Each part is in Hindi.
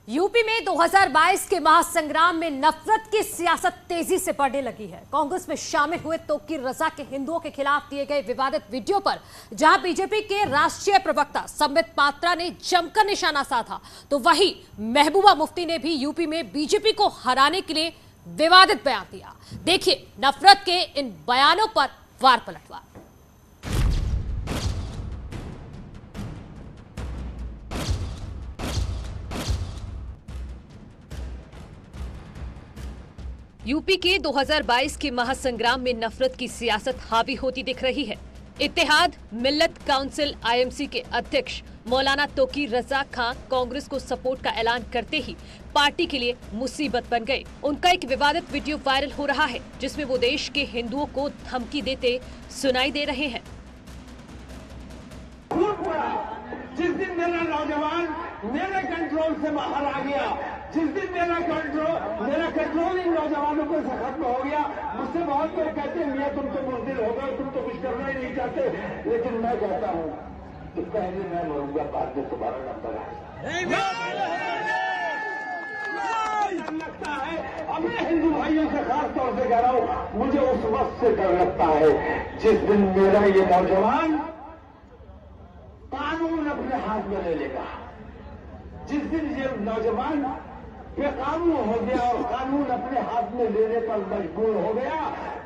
यूपी में 2022 के महासंग्राम में नफरत की सियासत तेजी से बढ़ने लगी है। कांग्रेस में शामिल हुए तौकीर रजा के हिंदुओं के खिलाफ दिए गए विवादित वीडियो पर जहां बीजेपी के राष्ट्रीय प्रवक्ता संबित पात्रा ने जमकर निशाना साधा, तो वहीं महबूबा मुफ्ती ने भी यूपी में बीजेपी को हराने के लिए विवादित बयान दिया। देखिए नफरत के इन बयानों पर वार पलटवार। यूपी के 2022 के महासंग्राम में नफरत की सियासत हावी होती दिख रही है। इत्तेहाद मिल्लत काउंसिल आईएमसी के अध्यक्ष मौलाना तौकीर रजा खां कांग्रेस को सपोर्ट का ऐलान करते ही पार्टी के लिए मुसीबत बन गए। उनका एक विवादित वीडियो वायरल हो रहा है जिसमें वो देश के हिंदुओं को धमकी देते सुनाई दे रहे हैं। जिस दिन मेरा नौजवान मेरे कंट्रोल से बाहर आ गया, जिस दिन मेरा कंट्रोल इन नौजवानों को खत्म हो गया, मुझसे बहुत लोग कहते हैं मियां तुम तो बुज़दिल हो गए, तुम तो कुछ करना ही नहीं चाहते, लेकिन मैं कहता हूं कि पहले मैं मरूंगा, बाद में तुम्हारा नंबर लगता है। अब मैं हिंदू भाइयों से खास तौर से कह रहा हूं, मुझे उस वक्त से डर लगता है जिस दिन मेरा ये नौजवान कानून अपने हाथ में ले लेगा। जिस दिन ये नौजवान बेकानून हो गया और कानून अपने हाथ में लेने पर मजबूर हो गया,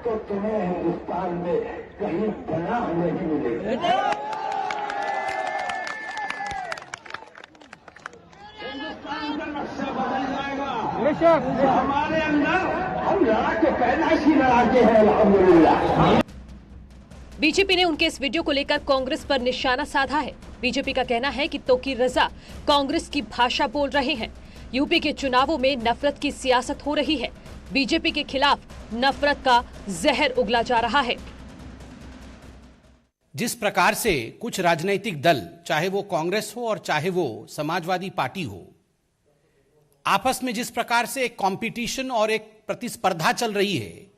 तो तुम्हें हिंदुस्तान में कहीं पनाह नहीं मिलेगी। हिंदुस्तान का नक्शा बदल जाएगा। हमारे अंदर हम लड़ा के पैदाइशी लड़ाके हैं अल्हम्दुलिल्लाह। बीजेपी ने उनके इस वीडियो को लेकर कांग्रेस पर निशाना साधा है। बीजेपी का कहना है कि तौकीर रजा कांग्रेस की भाषा बोल रहे हैं। यूपी के चुनावों में नफरत की सियासत हो रही है। बीजेपी के खिलाफ नफरत का जहर उगला जा रहा है। जिस प्रकार से कुछ राजनीतिक दल, चाहे वो कांग्रेस हो और चाहे वो समाजवादी पार्टी हो, आपस में जिस प्रकार से एक कंपटीशन और एक प्रतिस्पर्धा चल रही है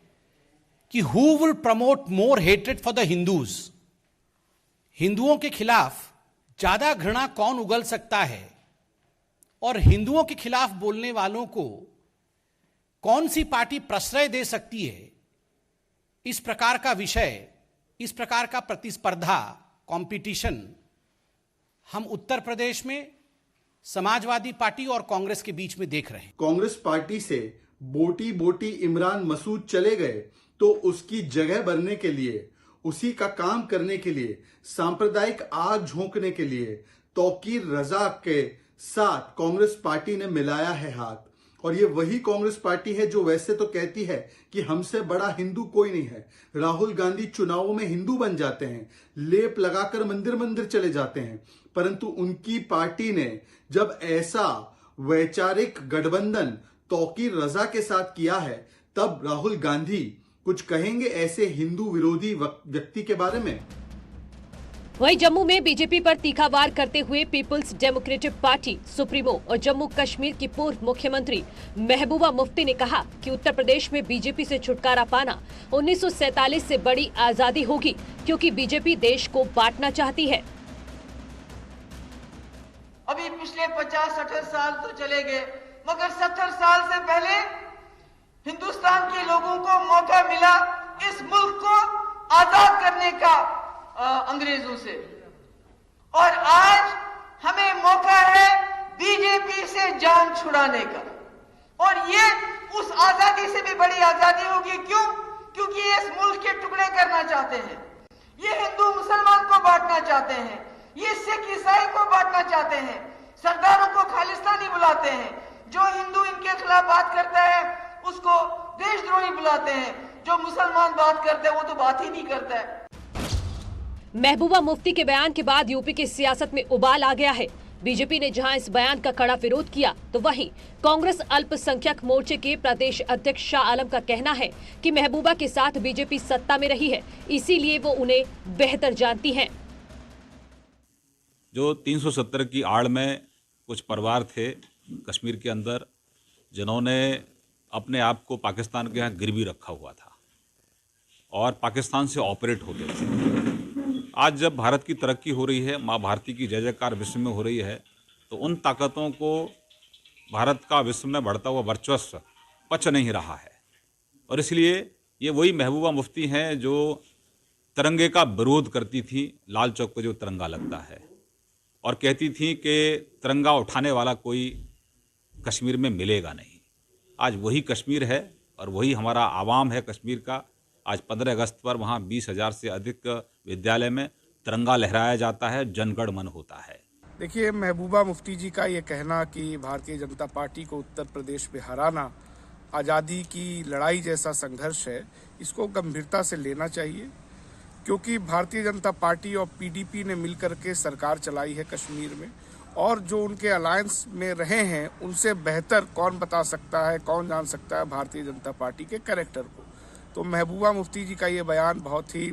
कि who will promote more hatred for the Hindus, हिंदुओं के खिलाफ ज्यादा घृणा कौन उगल सकता है और हिंदुओं के खिलाफ बोलने वालों को कौन सी पार्टी प्रश्रय दे सकती है, इस प्रकार का विषय, इस प्रकार का प्रतिस्पर्धा, कंपटीशन हम उत्तर प्रदेश में समाजवादी पार्टी और कांग्रेस के बीच में देख रहे हैं। कांग्रेस पार्टी से बोटी बोटी इमरान मसूद चले गए तो उसकी जगह भरने के लिए, उसी का काम करने के लिए, सांप्रदायिक आग झोंकने के लिए तौकीर रजा के साथ कांग्रेस पार्टी ने मिलाया है हाथ। और ये वही कांग्रेस पार्टी है जो वैसे तो कहती है कि हमसे बड़ा हिंदू कोई नहीं है। राहुल गांधी चुनावों में हिंदू बन जाते हैं, लेप लगाकर मंदिर मंदिर चले जाते हैं, परंतु उनकी पार्टी ने जब ऐसा वैचारिक गठबंधन तौकीर रजा के साथ किया है, तब राहुल गांधी कुछ कहेंगे ऐसे हिंदू विरोधी व्यक्ति के बारे में। वहीं जम्मू में बीजेपी पर तीखा वार करते हुए पीपल्स डेमोक्रेटिक पार्टी सुप्रीमो और जम्मू कश्मीर की पूर्व मुख्यमंत्री महबूबा मुफ्ती ने कहा कि उत्तर प्रदेश में बीजेपी से छुटकारा पाना 1947 से बड़ी आजादी होगी, क्योंकि बीजेपी देश को बांटना चाहती है। अभी पिछले 50-60 साल तो चले गए, मगर 70 साल से पहले हिंदुस्तान के लोगों को मौका मिला इस मुल्क को आजाद करने का अंग्रेजों से, और आज हमें मौका है बीजेपी से जान छुड़ाने का। और ये उस आजादी से भी बड़ी आजादी होगी। क्यों? क्योंकि ये इस मुल्क के टुकड़े करना चाहते हैं, ये हिंदू मुसलमान को बांटना चाहते हैं, ये सिख ईसाई को बांटना चाहते हैं, सरदारों को खालिस्तानी बुलाते हैं, जो हिंदू इनके खिलाफ बात करता है उसको देशद्रोही बुलाते हैं, जो मुसलमान बात करते हैं वो तो बात ही नहीं करता है। महबूबा मुफ्ती के बयान के बाद यूपी की सियासत में उबाल आ गया है। बीजेपी ने जहां इस बयान का कड़ा विरोध किया, तो वहीं कांग्रेस अल्पसंख्यक मोर्चे के प्रदेश अध्यक्ष शाह आलम का कहना है कि महबूबा के साथ बीजेपी सत्ता में रही है, इसीलिए वो उन्हें बेहतर जानती हैं। जो 370 की आड़ में कुछ परिवार थे कश्मीर के अंदर, जिन्होंने अपने आप को पाकिस्तान के यहाँ गिरवी रखा हुआ था और पाकिस्तान से ऑपरेट होते थे। आज जब भारत की तरक्की हो रही है, माँ भारती की जय जयकार विश्व में हो रही है, तो उन ताकतों को भारत का विश्व में बढ़ता हुआ वर्चस्व पच नहीं रहा है। और इसलिए ये वही महबूबा मुफ्ती हैं जो तिरंगे का विरोध करती थी, लाल चौक पर जो तिरंगा लगता है, और कहती थी कि तिरंगा उठाने वाला कोई कश्मीर में मिलेगा नहीं। आज वही कश्मीर है और वही हमारा आवाम है कश्मीर का। आज 15 अगस्त पर वहाँ 20,000 से अधिक विद्यालय में तिरंगा लहराया जाता है, जनगण मन होता है। देखिए, महबूबा मुफ्ती जी का ये कहना कि भारतीय जनता पार्टी को उत्तर प्रदेश में हराना आज़ादी की लड़ाई जैसा संघर्ष है, इसको गंभीरता से लेना चाहिए, क्योंकि भारतीय जनता पार्टी और पीडीपी ने मिलकर के सरकार चलाई है कश्मीर में, और जो उनके अलायंस में रहे हैं उनसे बेहतर कौन बता सकता है, कौन जान सकता है भारतीय जनता पार्टी के कैरेक्टर को। तो महबूबा मुफ्ती जी का ये बयान बहुत ही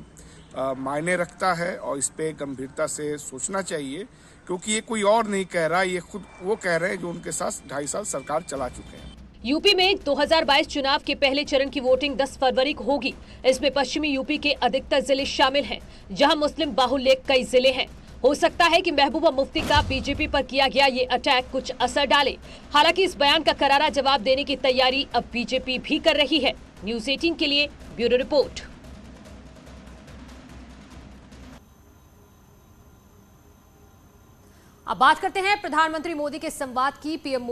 मायने रखता है और इस पे गंभीरता से सोचना चाहिए, क्योंकि ये कोई और नहीं कह रहा, ये खुद वो कह रहे हैं जो उनके साथ 2.5 साल सरकार चला चुके हैं। यूपी में 2022 चुनाव के पहले चरण की वोटिंग 10 फरवरी को होगी। इसमें पश्चिमी यूपी के अधिकतर जिले शामिल हैं, जहां मुस्लिम बाहुल्य कई जिले हैं। हो सकता है कि महबूबा मुफ्ती का बीजेपी पर किया गया ये अटैक कुछ असर डाले। हालांकि इस बयान का करारा जवाब देने की तैयारी अब बीजेपी भी कर रही है। न्यूज़ 18 के लिए ब्यूरो रिपोर्ट। अब बात करते हैं प्रधानमंत्री मोदी के संवाद की। पीएम मोदी